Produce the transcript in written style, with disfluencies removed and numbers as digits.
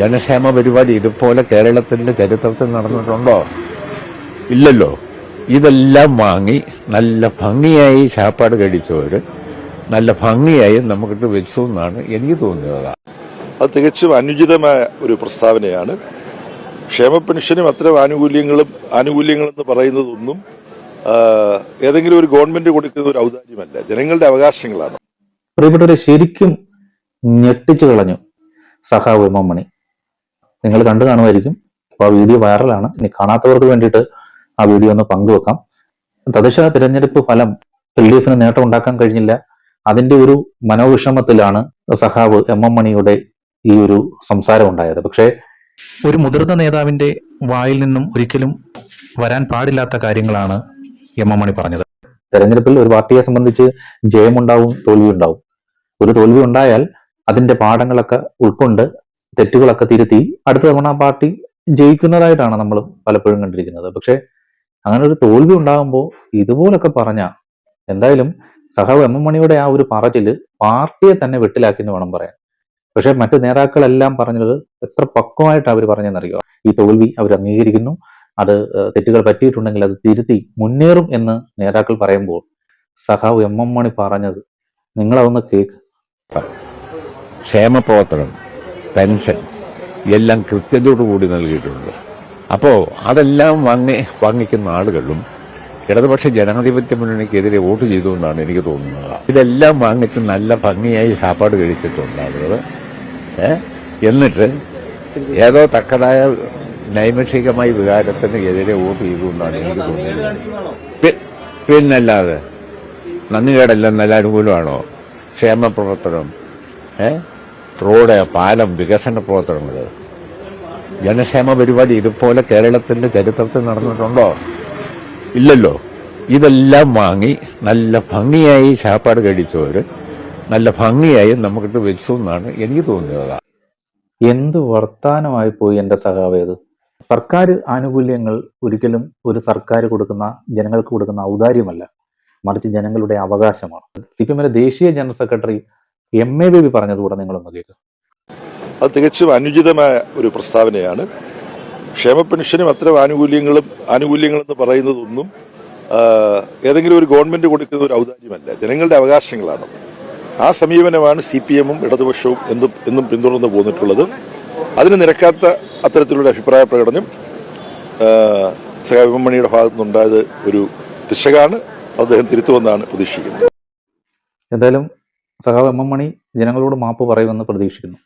ജനക്ഷേമ പരിപാടി ഇതുപോലെ കേരളത്തിന്റെ ചരിത്രത്തിൽ നടന്നിട്ടുണ്ടോ? ഇല്ലല്ലോ. ഇതെല്ലാം വാങ്ങി നല്ല ഭംഗിയായി ചാപ്പാട് കഴിച്ചവര് നല്ല ഭംഗിയായി നമുക്കിട്ട് വെച്ചു എന്നാണ് എനിക്ക് തോന്നുന്നത്. അത് തികച്ചും അനുചിതമായ ഒരു പ്രസ്താവനയാണ്. ക്ഷേമ പെൻഷനും അത്തരം ആനുകൂല്യങ്ങളെന്ന് പറയുന്നതൊന്നും ഏതെങ്കിലും ഒരു ഗവൺമെന്റ് കൊടുക്കുന്ന ഒരു ഔദാര്യമല്ല, ജനങ്ങളുടെ അവകാശങ്ങളാണ്. പ്രിയപ്പെട്ടവരെ, ശരിക്കും ഞെട്ടിച്ചു കളഞ്ഞു സഖാവ് എം എം മണി. നിങ്ങൾ കണ്ടു കാണുമായിരിക്കും. അപ്പോൾ ആ വീഡിയോ വൈറലാണ്. ഇനി കാണാത്തവർക്ക് വേണ്ടിയിട്ട് ആ വീഡിയോ ഒന്ന് പങ്കുവെക്കാം. തദ്ദേശ തിരഞ്ഞെടുപ്പ് ഫലം LDF നേട്ടം ഉണ്ടാക്കാൻ കഴിഞ്ഞില്ല. അതിന്റെ ഒരു മനോവിഷമത്തിലാണ് സഖാവ് എം എം മണിയുടെ ഈ ഒരു സംസാരം ഉണ്ടായത്. പക്ഷേ ഒരു മുതിർന്ന നേതാവിന്റെ വായിൽ നിന്നും ഒരിക്കലും വരാൻ പാടില്ലാത്ത കാര്യങ്ങളാണ് എം എം മണി പറഞ്ഞത്. തെരഞ്ഞെടുപ്പിൽ ഒരു പാർട്ടിയെ സംബന്ധിച്ച് ജയമുണ്ടാവും, തോൽവി ഉണ്ടാവും. ഒരു തോൽവി ഉണ്ടായാൽ അതിന്റെ പാഠങ്ങളൊക്കെ ഉൾക്കൊണ്ട് തെറ്റുകളൊക്കെ തിരുത്തി അടുത്ത തവണ ആ പാർട്ടി ജയിക്കുന്നതായിട്ടാണ് നമ്മൾ പലപ്പോഴും കണ്ടിരിക്കുന്നത്. പക്ഷെ അങ്ങനെ ഒരു തോൽവി ഉണ്ടാകുമ്പോൾ ഇതുപോലൊക്കെ പറഞ്ഞ എന്തായാലും സഖാവ് എം എം മണിയുടെ ആ ഒരു പറച്ചില് പാർട്ടിയെ തന്നെ വെട്ടിലാക്കി എന്ന് വേണം പറയാൻ. പക്ഷെ മറ്റു നേതാക്കളെല്ലാം പറഞ്ഞത് എത്ര പക്വമായിട്ട് അവർ പറഞ്ഞെന്നറിയോ? ഈ തോൽവി അവർ അംഗീകരിക്കുന്നു, അത് തെറ്റുകൾ പറ്റിയിട്ടുണ്ടെങ്കിൽ അത് തിരുത്തി മുന്നേറും എന്ന് നേതാക്കൾ പറയുമ്പോൾ സഖാവ് എം എം മണി പറഞ്ഞത് നിങ്ങളതൊന്ന് കേക്ക്. ക്ഷേമപ്രവർത്തനം, പെൻഷൻ എല്ലാം കൃത്യതയോടുകൂടി നൽകിയിട്ടുണ്ട്. അപ്പോൾ അതെല്ലാം വാങ്ങിക്കുന്ന ആളുകളും ഇടതുപക്ഷ ജനാധിപത്യ മുന്നണിക്കെതിരെ വോട്ട് ചെയ്തു എന്നാണ് എനിക്ക് തോന്നുന്നത്. ഇതെല്ലാം വാങ്ങിച്ച് നല്ല ഭംഗിയായി ചാപ്പാട് കഴിച്ചിട്ടുണ്ട് ആളുകൾ. എന്നിട്ട് ഏതോ തക്കതായ നൈമിഷികമായ വികാരത്തിന് എതിരെ വോട്ട് ചെയ്തു എന്നാണ് എനിക്ക് തോന്നുന്നത്. പിന്നല്ലാതെ നന്ദികേടെല്ലാം നല്ല അനുകൂലമാണോ? ക്ഷേമ പ്രവർത്തനം, റോഡ്, പാലം, വികസന പ്രവർത്തനങ്ങൾ, ജനക്ഷേമ പരിപാടി ഇതുപോലെ കേരളത്തിന്റെ ചരിത്രത്തിൽ നടന്നിട്ടുണ്ടോ? ഇല്ലല്ലോ. ഇതെല്ലാം വാങ്ങി നല്ല ഭംഗിയായി ചാപ്പാട് കഴിച്ചവര് നല്ല ഭംഗിയായി നമുക്കിട്ട് വെച്ചു എന്നാണ് എനിക്ക് തോന്നുന്നത്. എന്ത് വർത്താനമായി പോയി എന്റെ സഖാവേത്. സർക്കാർ ആനുകൂല്യങ്ങൾ ഒരിക്കലും ഒരു സർക്കാർ കൊടുക്കുന്ന, ജനങ്ങൾക്ക് കൊടുക്കുന്ന ഔദാര്യമല്ല, മറിച്ച് ജനങ്ങളുടെ അവകാശമാണ്. CPM ദേശീയ ജനറൽ സെക്രട്ടറി MA ബേബി പറഞ്ഞതുകൂടെ നിങ്ങളൊന്ന് കേൾക്കുക. അത് തികച്ചും അനുചിതമായ ഒരു പ്രസ്താവനയാണ്. ക്ഷേമ പെൻഷനും അത്തരം ആനുകൂല്യങ്ങളെന്ന് പറയുന്നതൊന്നും ഏതെങ്കിലും ഒരു ഗവൺമെന്റ് കൊടുക്കുന്ന ഒരു ഔദാര്യമല്ല, ജനങ്ങളുടെ അവകാശങ്ങളാണ്. ആ സമീപനമാണ് CPM ഇടതുപക്ഷവും എന്നും പിന്തുടർന്ന് പോന്നിട്ടുള്ളത്. അതിന് നിരക്കാത്ത അത്തരത്തിലുള്ള അഭിപ്രായ പ്രകടനം സഖാവ് എം എം മണിയുടെ ഭാഗത്തുനിന്നുണ്ടായത് ഒരു പിശകാണ്. അദ്ദേഹം തിരുത്തുമെന്നാണ് പ്രതീക്ഷിക്കുന്നത്. എന്തായാലും സഖാവ് എം എം മണി ജനങ്ങളോട് മാപ്പ് പറയുമെന്ന് പ്രതീക്ഷിക്കുന്നു.